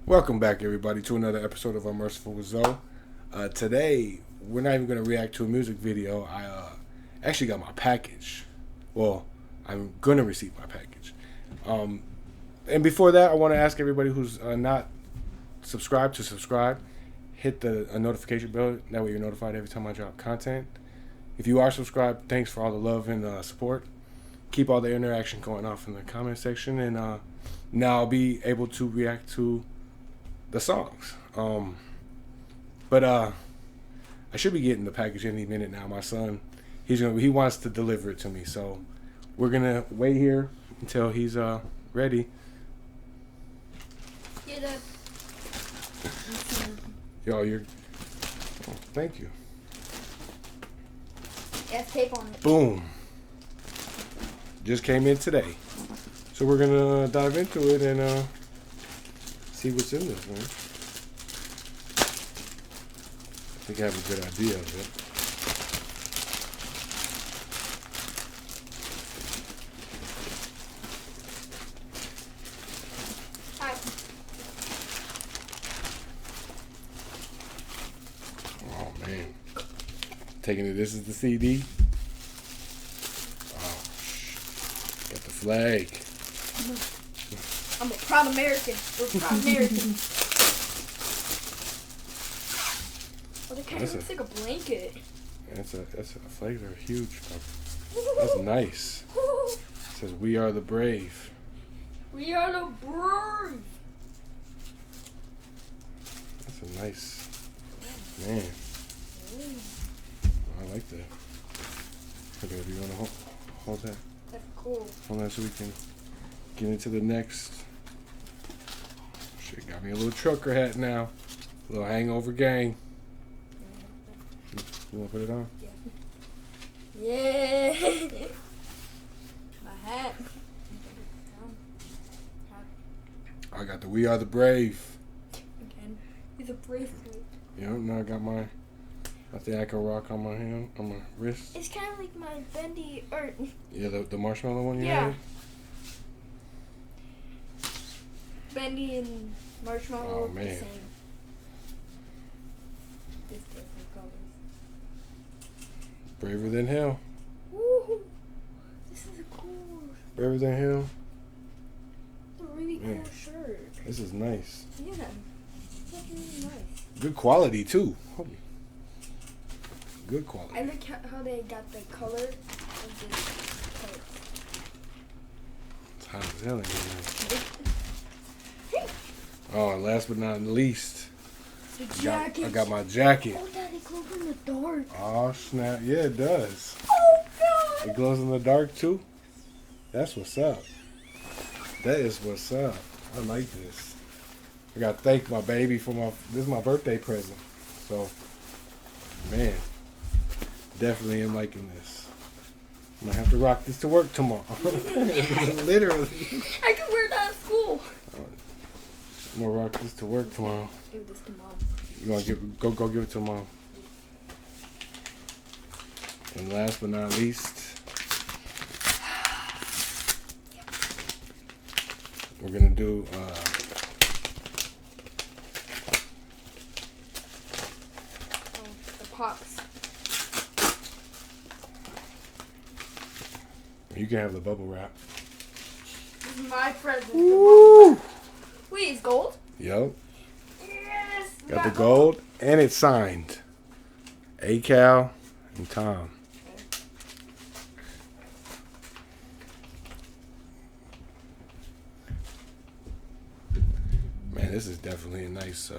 Welcome back, everybody, to another episode of Unmerciful with Zoe. Today, we're not even going to react to a music video. I actually got my package. Well, I'm going to receive my package. And before that, I want to ask everybody who's not subscribed to subscribe. Hit the notification bell. That way you're notified every time I drop content. If you are subscribed, thanks for all the love and support. Keep all the interaction going off in the comment section. And now I'll be able to react to the songs. But I should be getting the package any minute now. My son, he wants to deliver it to me, so we're gonna wait here until he's ready. Get up. Yo, thank you. It has tape on it. Boom. Just came in today, so we're gonna dive into it and see what's in this, man. I think I have a good idea of it. Hi. Oh, man. Taking it, this is the CD. Oh, got the flag. I'm a proud American. We're proud Americans. Oh, that kind of looks like a blanket. That's a flags are huge. That's nice. It says "We are the brave." We are the brave. That's a nice, man. I like that. Okay, do you want to hold that? That's cool. Hold on so we can get into the next. Shit, got me a little trucker hat now. A little hangover gang. You want to put it on? Yeah. My hat. I got the "We Are the Brave." Again. He's a bracelet. Yep, now I got my. I think I can rock on my hand, on my wrist. It's kind of like my bendy or. Yeah, the marshmallow one you Yeah. had? Bendy and marshmallow Oh, look the man. same. Just different colors. Braver than hell. Woohoo! This is a cool. Braver than hell. It's a really cool Yeah. shirt. This is nice. Yeah. It's like really nice. Good quality, too. Holy. Good quality. I like how they got the color of this coat. It's hot as hell in here. Oh, and last but not least, The jacket. I got my jacket. Oh, Dad, it glows in the dark. Oh, snap. Yeah, it does. Oh, God. It glows in the dark, too? That's what's up. That is what's up. I like this. I got to thank my baby for this is my birthday present. So, man, definitely am liking this. I'm going to have to rock this to work tomorrow. Literally. I can wear that at school. I'm going to rock this to work tomorrow. Give this to Mom. You want to go give it to Mom. And last but not least, we're going to do The pops. you can have the bubble wrap. This is my present. Woo! Wait, it's gold? Yep. Yes. Got the gold and it's signed. A-Cal and Tom. Man, this is definitely a nice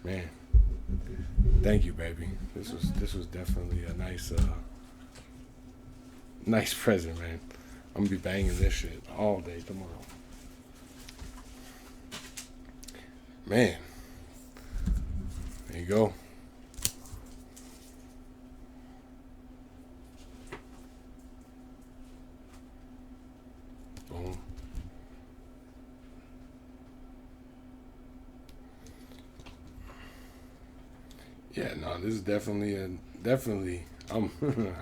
man. Thank you, baby. This was definitely a nice nice present, man. I'm gonna be banging this shit all day tomorrow. Man. There you go. Boom. Yeah, no, this is definitely I'm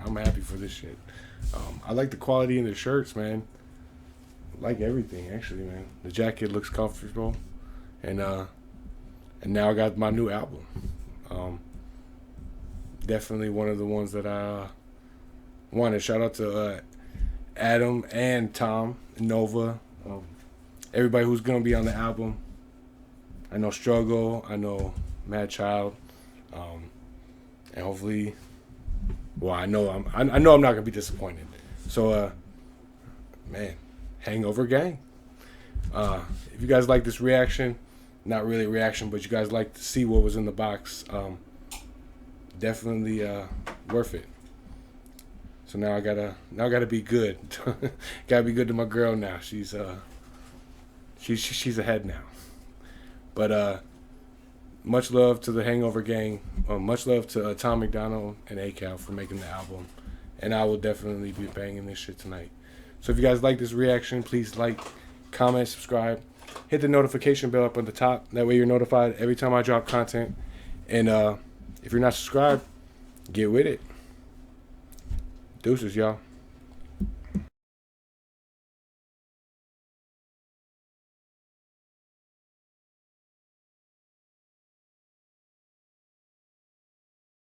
I'm happy for this shit. I like the quality in the shirts, man. I like everything, actually, man. The jacket looks comfortable. and now I got my new album. Definitely one of the ones that I wanted. Shout out to Adam and Tom, Nova, everybody who's gonna be on the album. I know Struggle, I know Mad Child, and hopefully, well, I know I'm not gonna be disappointed. So, man, Hangover Gang. If you guys like this reaction, not really a reaction, but you guys like to see what was in the box, definitely worth it. So now I gotta be good. Gotta be good to my girl now. She's ahead now. But much love to the Hangover Gang. Much love to Tom MacDonald and ACAL for making the album. And I will definitely be banging this shit tonight. So if you guys like this reaction, please like, comment, subscribe. Hit the notification bell up on the top. That way you're notified every time I drop content. And if you're not subscribed, get with it. Deuces, y'all.